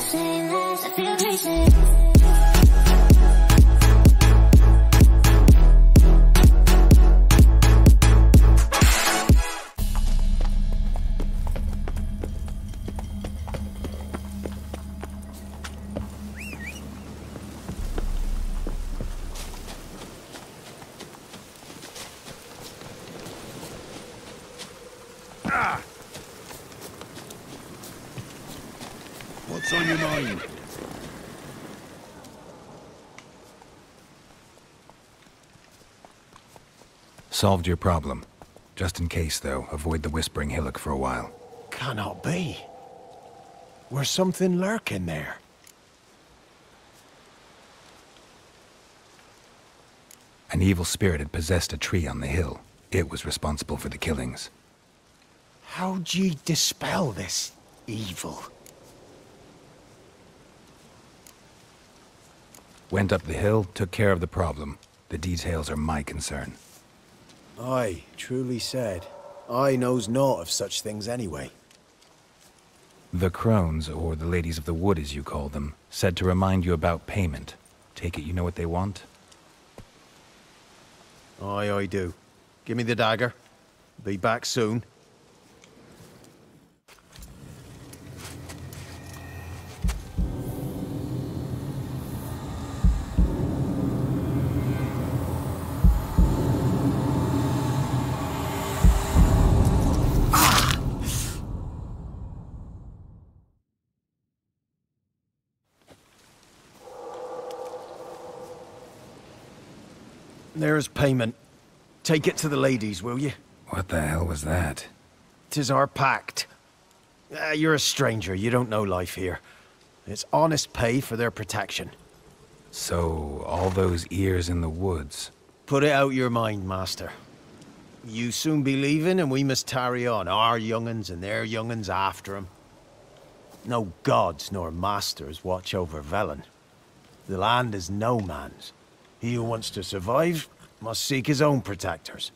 say less, I feel crazy. What's on your mind? Solved your problem. Just in case, though, avoid the Whispering Hillock for a while. Cannot be. Where's something lurking there? An evil spirit had possessed a tree on the hill. It was responsible for the killings. How'd ye dispel this evil? Went up the hill, took care of the problem. The details are my concern. Aye, truly said. I knows naught of such things anyway. The crones, or the ladies of the wood as you call them, said to remind you about payment. Take it you know what they want? Aye, I do. Give me the dagger. Be back soon. There's payment. Take it to the ladies, will you? What the hell was that? 'Tis our pact. You're a stranger, you don't know life here. It's honest pay for their protection. So, all those ears in the woods. Put it out your mind, master. You soon be leaving and we must tarry on, our young'uns and their young'uns after 'em. No gods nor masters watch over Velen. The land is no man's. He who wants to survive must seek his own protectors.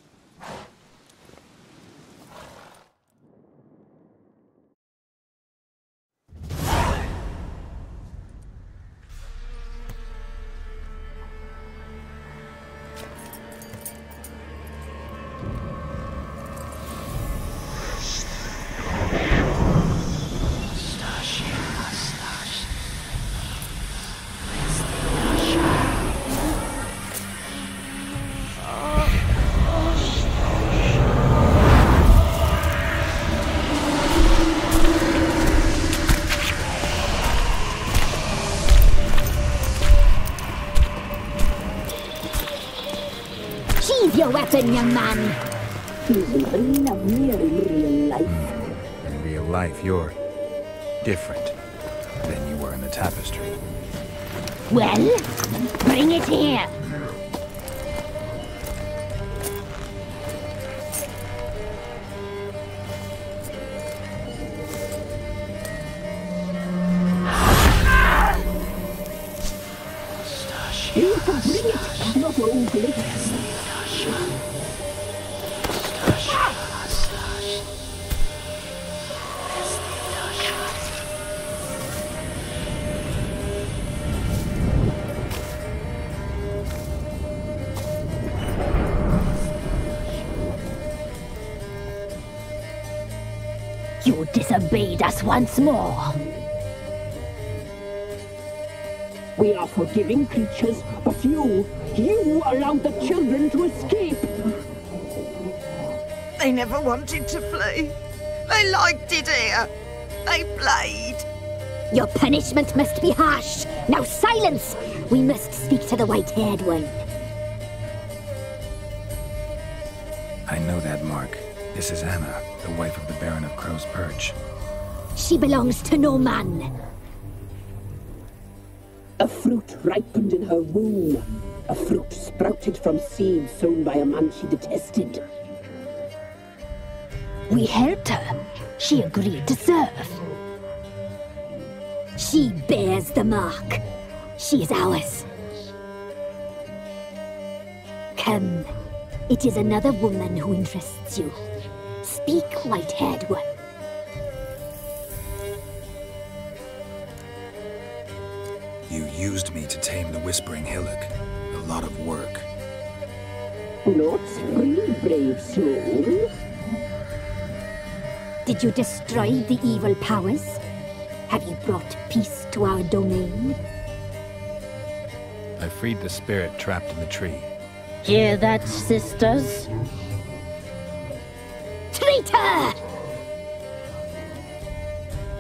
Sheathe your weapon, young man! In real life, you're different than you were in the tapestry. Well, bring it here! You disobeyed us once more. We are forgiving creatures, but you allowed the children to escape. They never wanted to flee. They liked it here. They played. Your punishment must be harsh. Now silence! We must speak to the white-haired one. I know that mark. This is Anna, the wife of the Baron of Crow's Perch. She belongs to no man. A fruit ripened in her womb. A fruit sprouted from seeds sown by a man she detested. We helped her. She agreed to serve. She bears the mark. She is ours. Come. It is another woman who interests you. Speak, white-haired one. You used me to tame the Whispering Hillock. A lot of work. Not free, brave soul. Did you destroy the evil powers? Have you brought peace to our domain? I freed the spirit trapped in the tree. Hear that, sisters? Traitor!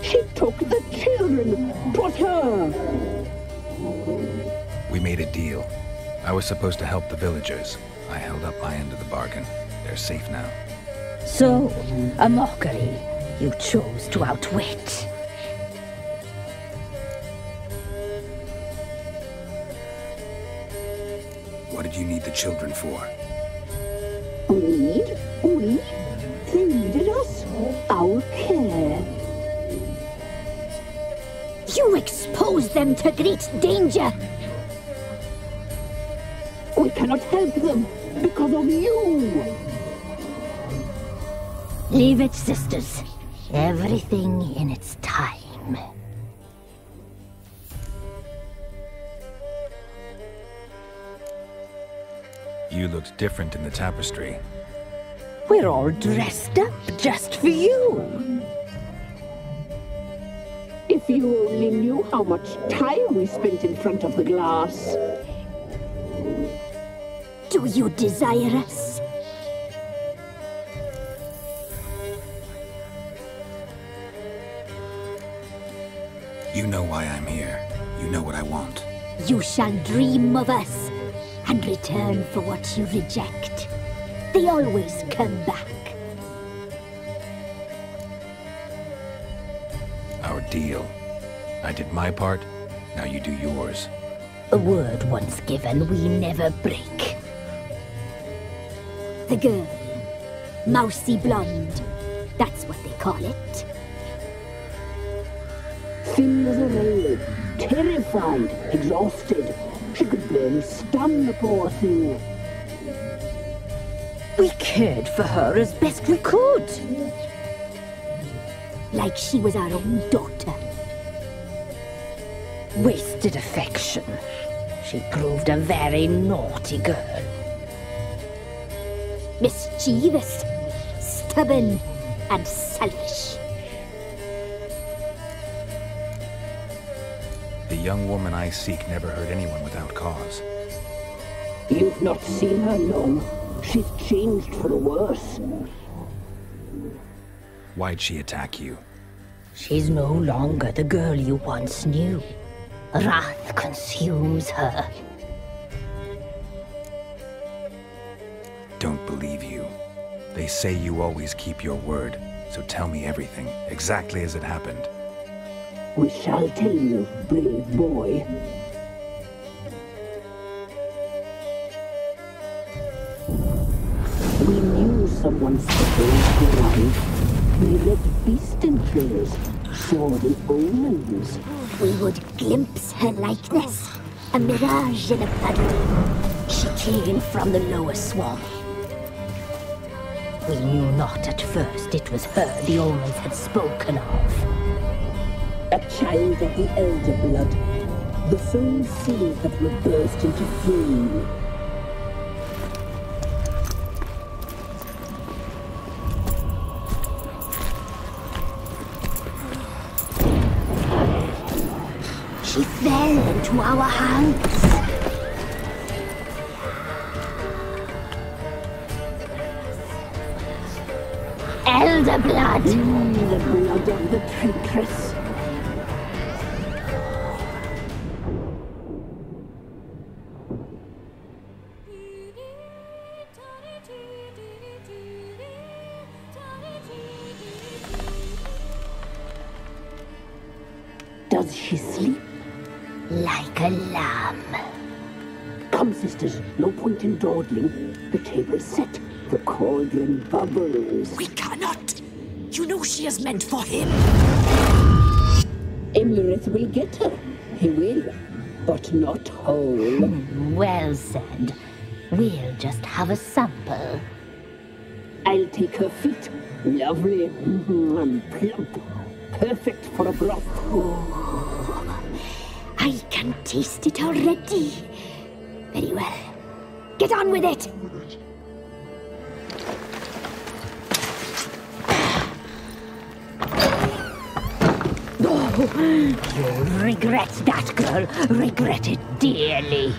She took the children. 'Twas her. We made a deal. I was supposed to help the villagers. I held up my end of the bargain. They're safe now. So, a mockery you chose to outwit. What did you need the children for? We? They needed us. Our care. You exposed them to great danger! We cannot help them because of you. Leave it, sisters. Everything in its time. You looked different in the tapestry. We're all dressed up just for you. If you only knew how much time we spent in front of the glass. Do you desire us? You know why I'm here. You know what I want. You shall dream of us and return for what you reject. They always come back. Our deal. I did my part, now you do yours. A word once given, we never break. The girl. Mousy blonde. That's what they call it. Thin as a rail, terrified, exhausted. She could barely stand, the poor thing. We cared for her as best we could. Like she was our own daughter. Wasted affection. She proved a very naughty girl. Mischievous, stubborn, and selfish. The young woman I seek never hurt anyone without cause. You've not seen her long. She's changed for the worse. Why'd she attack you? She's no longer the girl you once knew. Wrath consumes her. Don't believe you. They say you always keep your word, so tell me everything, exactly as it happened. We shall tell you, brave boy. We knew someone supposed to arrive. We read beast entrails, saw the omens. We would glimpse her likeness, a mirage in a puddle. She came from the lower swamp. We knew not at first it was her the omens had spoken of. A child of the elder blood, the soul seed that will burst into flame. She fell into our hands. Elder blood! The blood of the traitress. Does she sleep? Like a lamb. Come, sisters, no point in dawdling. The table's set. The cauldron bubbles. We cannot. You know she is meant for him. Emlyrith will get her. He will, but not whole. Well said. We'll just have a sample. I'll take her feet. Lovely and plump. Perfect for a broth. I can taste it already. Very well. Get on with it! You'll regret that, girl. Regret it dearly.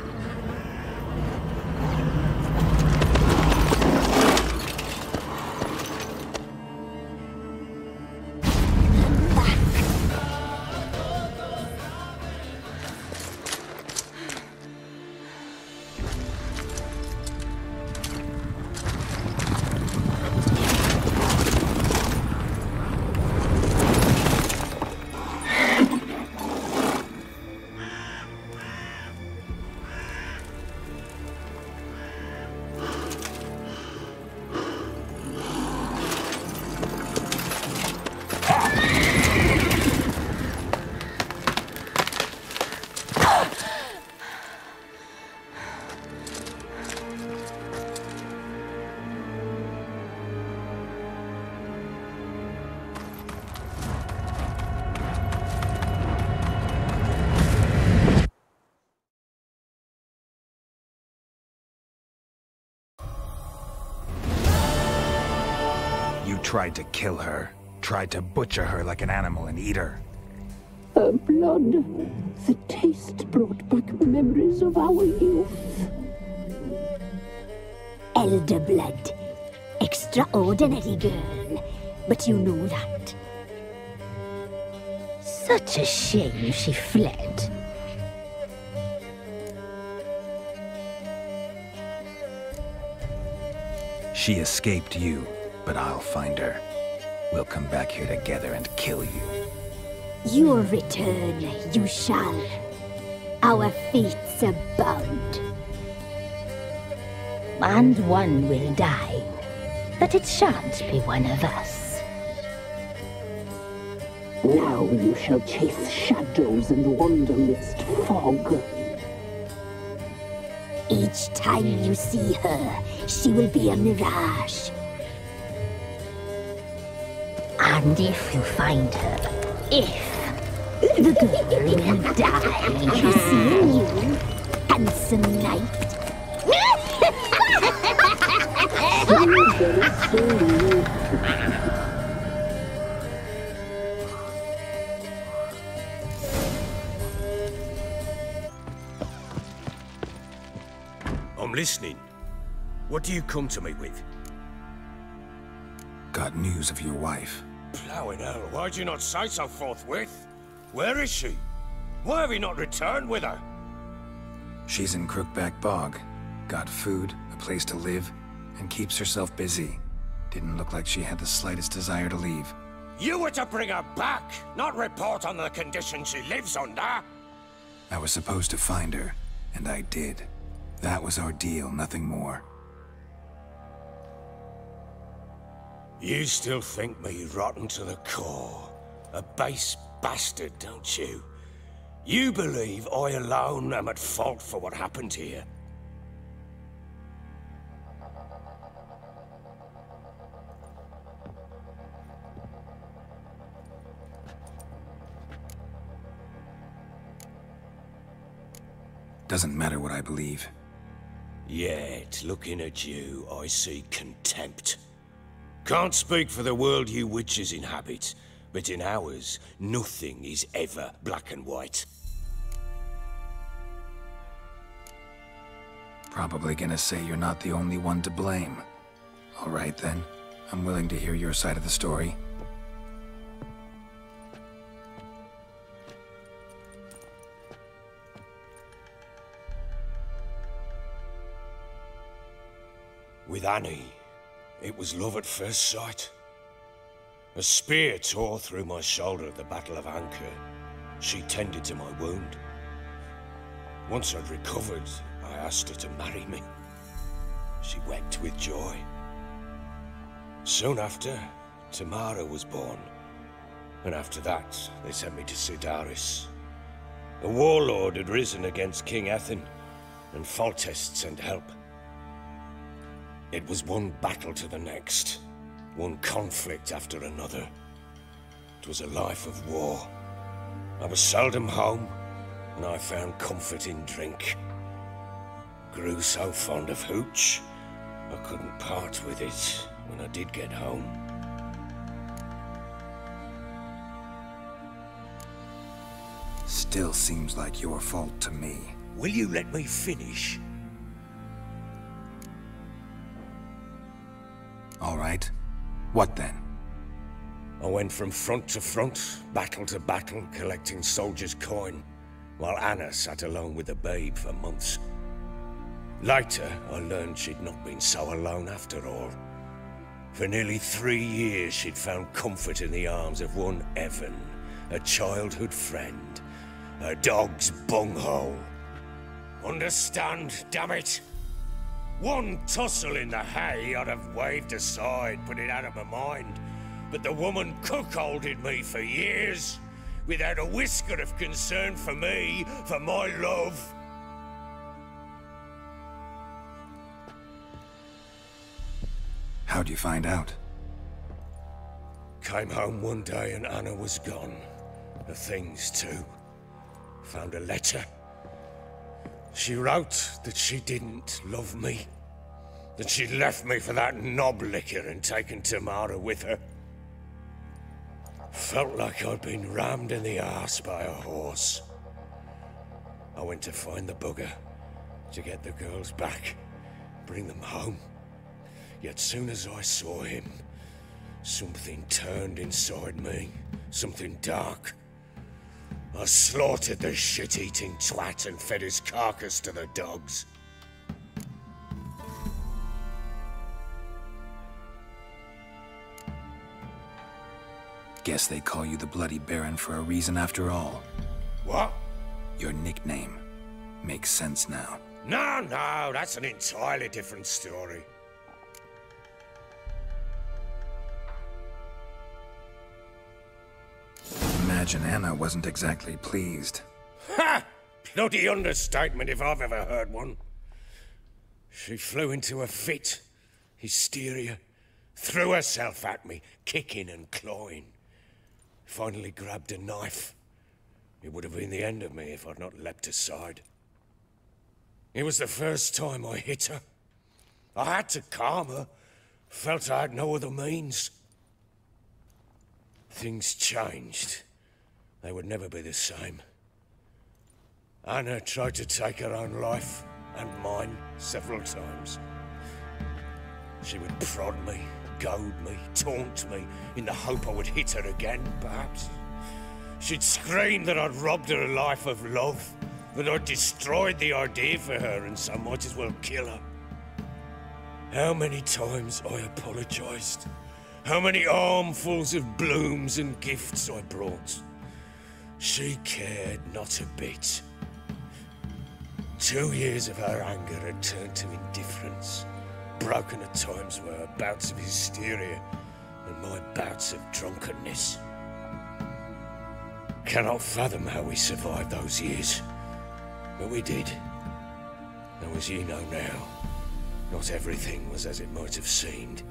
Tried to kill her. Tried to butcher her like an animal and eat her. Her blood. The taste brought back memories of our youth. Elder blood. Extraordinary girl. But you know that. Such a shame she fled. She escaped you. But I'll find her. We'll come back here together and kill you. Your return, you shall. Our fates are bound. And one will die. But it shan't be one of us. Now you shall chase shadows and wander midst fog. Each time you see her, she will be a mirage. And if you find her, the girl will die. Seeing you, handsome knight. I'm listening. What do you come to me with? Got news of your wife. Plowing hell, why'd you not say so forthwith? Where is she? Why have you not returned with her? She's in Crookback Bog. Got food, a place to live, and keeps herself busy. Didn't look like she had the slightest desire to leave. You were to bring her back, not report on the conditions she lives under! I was supposed to find her, and I did. That was our deal, nothing more. You still think me rotten to the core. A base bastard, don't you? You believe I alone am at fault for what happened here. Doesn't matter what I believe. Yet, looking at you, I see contempt. Can't speak for the world you witches inhabit, but in ours, nothing is ever black and white. Probably gonna say you're not the only one to blame. All right then, I'm willing to hear your side of the story. With Annie, it was love at first sight. A spear tore through my shoulder at the Battle of Anchor. She tended to my wound. Once I'd recovered, I asked her to marry me. She wept with joy. Soon after, Tamara was born. And after that, they sent me to Sidaris. A warlord had risen against King Ethan, and Foltest sent help. It was one battle to the next, one conflict after another. It was a life of war. I was seldom home, and I found comfort in drink. Grew so fond of hooch, I couldn't part with it when I did get home. Still seems like your fault to me. Will you let me finish? All right. What then? I went from front to front, battle to battle, collecting soldiers' coin, while Anna sat alone with the babe for months. Later, I learned she'd not been so alone after all. For nearly 3 years, she'd found comfort in the arms of one Evan, a childhood friend, a dog's bunghole. Understand, damn it? One tussle in the hay I'd have waved aside, put it out of my mind. But the woman cuckolded me for years, without a whisker of concern for me, for my love. How'd you find out? Came home one day and Anna was gone. Her things too. Found a letter. She wrote that she didn't love me. That she'd left me for that knob licker and taken Tamara with her. Felt like I'd been rammed in the arse by a horse. I went to find the bugger, to get the girls back, bring them home. Yet soon as I saw him, something turned inside me, something dark. I slaughtered the shit-eating twat and fed his carcass to the dogs. Guess they call you the Bloody Baron for a reason after all. What? Your nickname. Makes sense now. No, that's an entirely different story. Imagine Anna wasn't exactly pleased. Ha! Bloody understatement if I've ever heard one. She flew into a fit, hysteria, threw herself at me, kicking and clawing. Finally grabbed a knife. It would have been the end of me if I'd not leapt aside. It was the first time I hit her. I had to calm her. Felt I had no other means. Things changed. They would never be the same. Anna tried to take her own life, and mine, several times. She would prod me, goad me, taunt me, in the hope I would hit her again, perhaps. She'd scream that I'd robbed her life of love, that I'd destroyed the idea for her, and so might as well kill her. How many times I apologized. How many armfuls of blooms and gifts I brought. She cared not a bit. 2 years of her anger had turned to indifference, broken at times were her bouts of hysteria and my bouts of drunkenness. Cannot fathom how we survived those years, but we did. Though as you know now, not everything was as it might have seemed.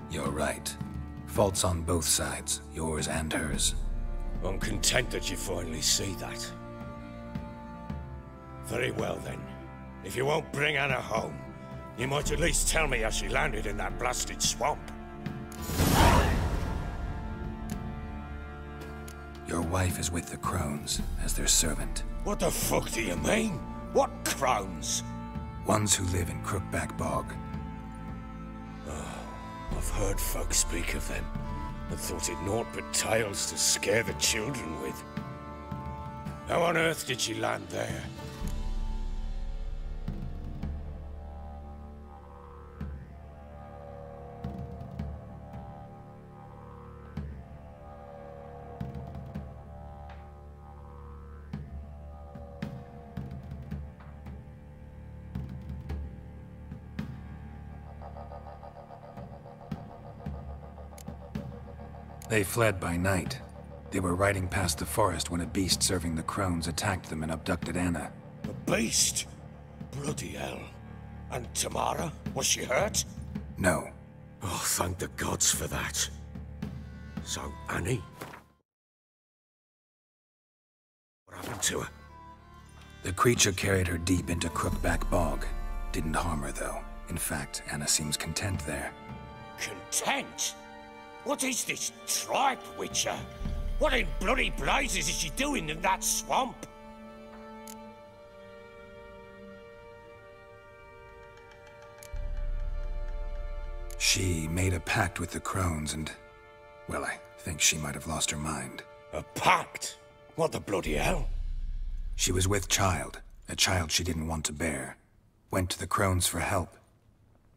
You're right. Faults on both sides, yours and hers. I'm content that you finally see that. Very well then. If you won't bring Anna home, you might at least tell me how she landed in that blasted swamp. Your wife is with the Crones, as their servant. What the fuck do you mean? What Crones? Ones who live in Crookback Bog. I've heard folk speak of them, and thought it naught but tales to scare the children with. How on earth did she land there? They fled by night. They were riding past the forest when a beast serving the Crones attacked them and abducted Anna. A beast? Bloody hell. And Tamara, was she hurt? No. Oh, thank the gods for that. So, Annie? What happened to her? The creature carried her deep into Crookback Bog. Didn't harm her, though. In fact, Anna seems content there. Content? What is this tripe, Witcher? What in bloody blazes is she doing in that swamp? She made a pact with the crones and... well, I think she might have lost her mind. A pact? What the bloody hell? She was with child, a child she didn't want to bear. Went to the crones for help.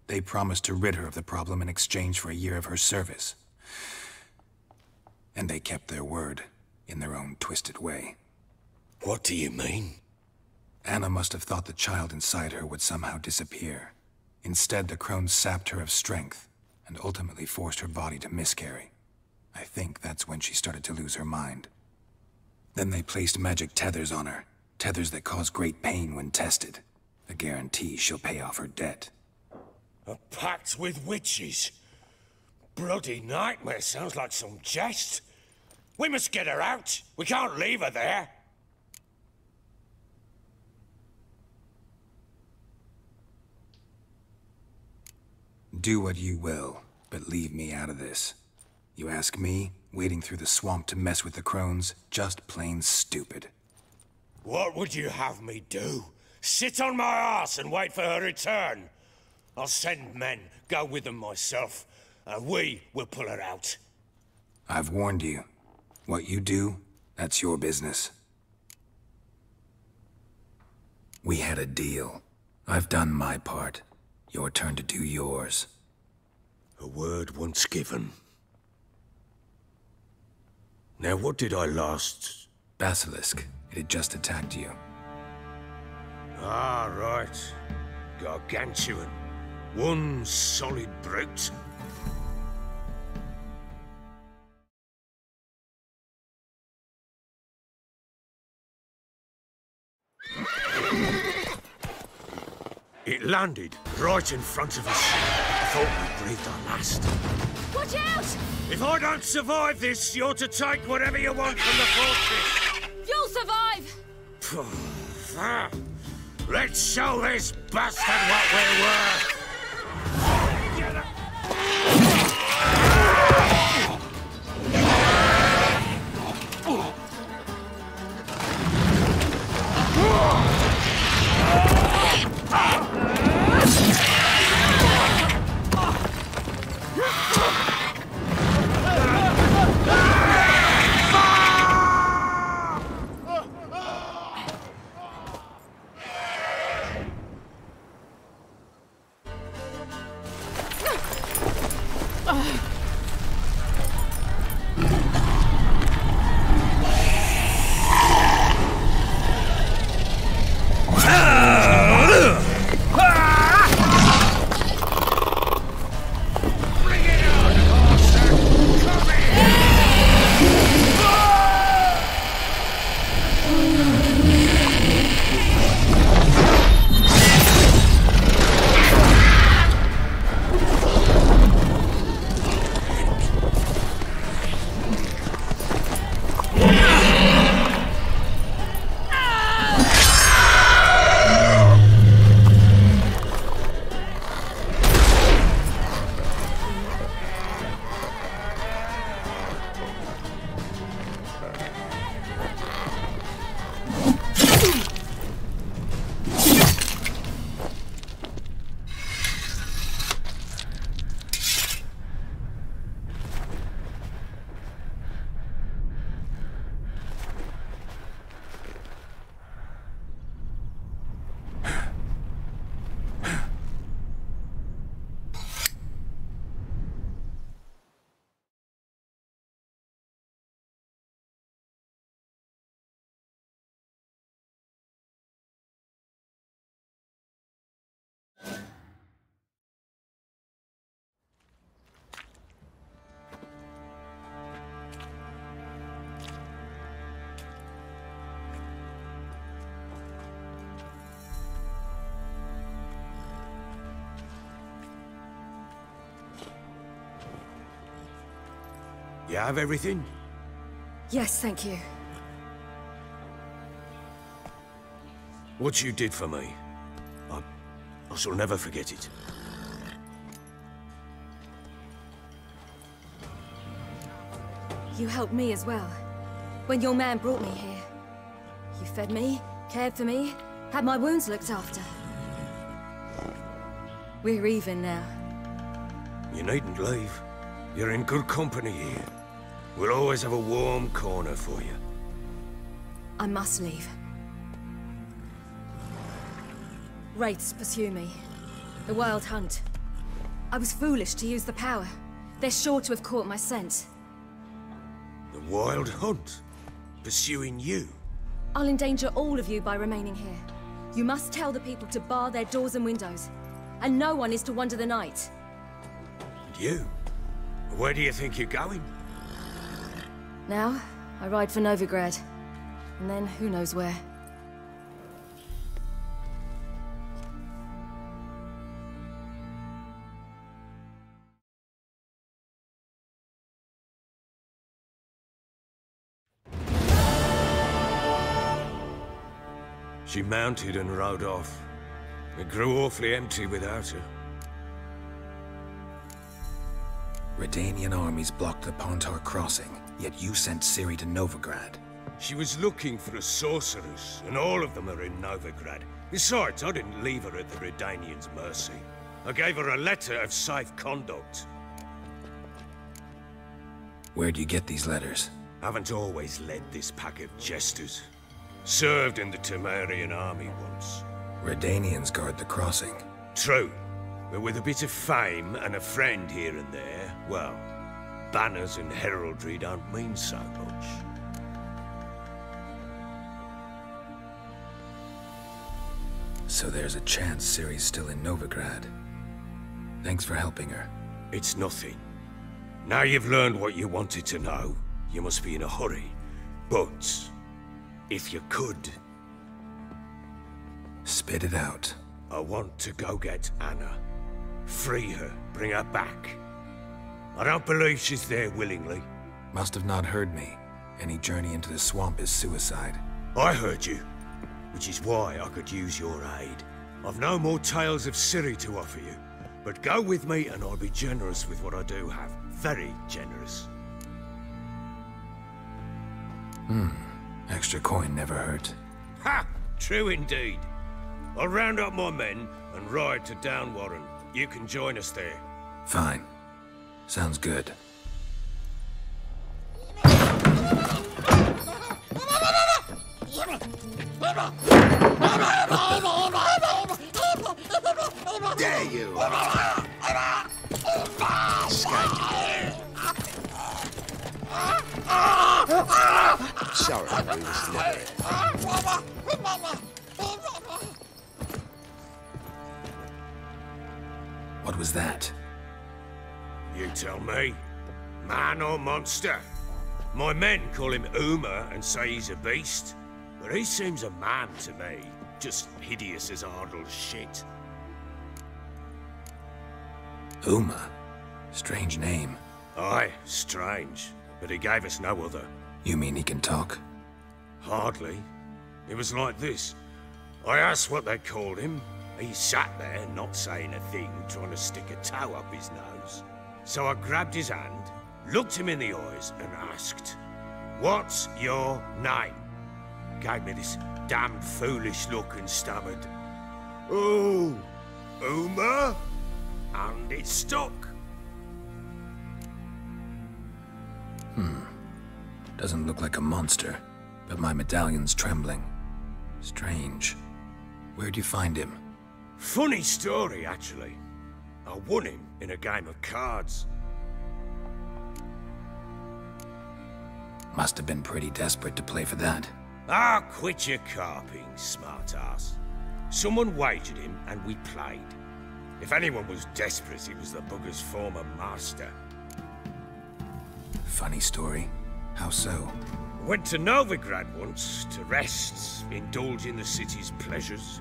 They promised to rid her of the problem in exchange for a year of her service. And they kept their word, in their own twisted way. What do you mean? Anna must have thought the child inside her would somehow disappear. Instead, the crones sapped her of strength, and ultimately forced her body to miscarry. I think that's when she started to lose her mind. Then they placed magic tethers on her, tethers that cause great pain when tested. A guarantee she'll pay off her debt. A pact with witches? Bloody nightmare, sounds like some jest. We must get her out. We can't leave her there. Do what you will, but leave me out of this. You ask me, wading through the swamp to mess with the crones, just plain stupid. What would you have me do? Sit on my ass and wait for her return? I'll send men, go with them myself, and we will pull her out. I've warned you. What you do, that's your business. We had a deal. I've done my part. Your turn to do yours. A word once given. Now, what did I last... Basilisk. It had just attacked you. Ah, right. Gargantuan. One solid brute. It landed right in front of us. I thought we breathed our last. Watch out! If I don't survive this, you're to take whatever you want from the fortress. You'll survive! Let's show this bastard what we're worth! You have everything? Yes, thank you. What you did for me, I shall never forget it. You helped me as well. When your man brought me here. You fed me, cared for me, had my wounds looked after. We're even now. You needn't leave. You're in good company here. We'll always have a warm corner for you. I must leave. Wraiths pursue me. The wild hunt. I was foolish to use the power. They're sure to have caught my scent. The wild hunt? Pursuing you? I'll endanger all of you by remaining here. You must tell the people to bar their doors and windows. And no one is to wander the night. And you? Where do you think you're going? Now, I ride for Novigrad. And then, who knows where. She mounted and rode off. It grew awfully empty without her. Redanian armies blocked the Pontar crossing, yet you sent Ciri to Novigrad. She was looking for a sorceress, and all of them are in Novigrad. Besides, I didn't leave her at the Redanians' mercy. I gave her a letter of safe conduct. Where'd you get these letters? Haven't always led this pack of jesters. Served in the Temerian army once. Redanians guard the crossing. True, but with a bit of fame and a friend here and there, well, banners and heraldry don't mean so much. So there's a chance Ciri's still in Novigrad. Thanks for helping her. It's nothing. Now you've learned what you wanted to know, you must be in a hurry. But if you could... Spit it out. I want to go get Anna. Free her, bring her back. I don't believe she's there willingly. Must have not heard me. Any journey into the swamp is suicide. I heard you, which is why I could use your aid. I've no more tales of Ciri to offer you, but go with me and I'll be generous with what I do have. Very generous. Extra coin never hurt. Ha! True indeed. I'll round up my men and ride to Downwarren. You can join us there. Fine. Sounds good. Dare you! Sorry, we was never. What was that? You tell me. Man or monster? My men call him Uma and say he's a beast, but he seems a man to me. Just hideous as Ardle's shit. Uma? Strange name. Aye, strange. But he gave us no other. You mean he can talk? Hardly. It was like this. I asked what they called him. He sat there, not saying a thing, trying to stick a toe up his nose. So I grabbed his hand, looked him in the eyes, and asked, "What's your name?" Gave me this damned foolish look and stammered, "Oh, Uma?" And it stuck. Doesn't look like a monster, but my medallion's trembling. Strange. Where'd you find him? Funny story, actually. I won him in a game of cards. Must have been pretty desperate to play for that. Ah, quit your carping, smartass. Someone wagered him, and we played. If anyone was desperate, it was the bugger's former master. Funny story. How so? Went to Novigrad once, to rest, indulge in the city's pleasures.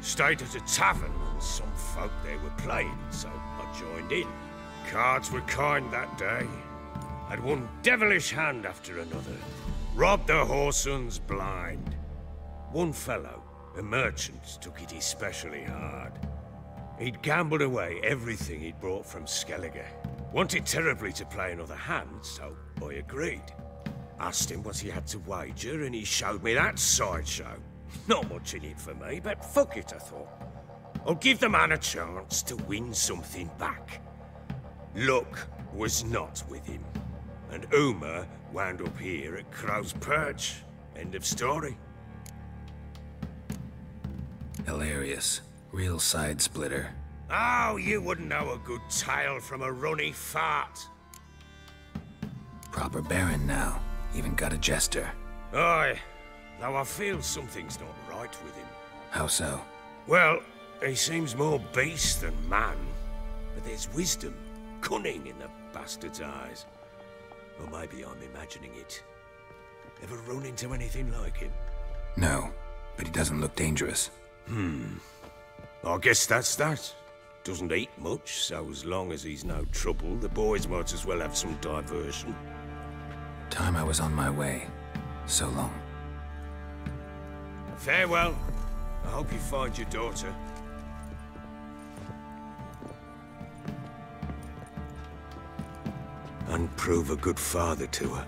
Stayed at a tavern, and some folk there were playing, so I joined in. Cards were kind that day. Had one devilish hand after another. Robbed the whoresons blind. One fellow, a merchant, took it especially hard. He'd gambled away everything he'd brought from Skellige. Wanted terribly to play another hand, so I agreed. Asked him what he had to wager, and he showed me that sideshow. Not much in it for me, but fuck it, I thought. I'll give the man a chance to win something back. Luck was not with him, and Uma wound up here at Crow's Perch. End of story. Hilarious. Real side splitter. Oh, you wouldn't know a good tale from a runny fart. Proper Baron now. Even got a jester. Aye, though I feel something's not right with him. How so? Well, he seems more beast than man, but there's wisdom, cunning in the bastard's eyes. Or maybe I'm imagining it. Ever run into anything like him? No, but he doesn't look dangerous. I guess that's that. Doesn't eat much, so as long as he's no trouble, the boys might as well have some diversion. Time I was on my way. So long. Farewell. I hope you find your daughter. And prove a good father to her.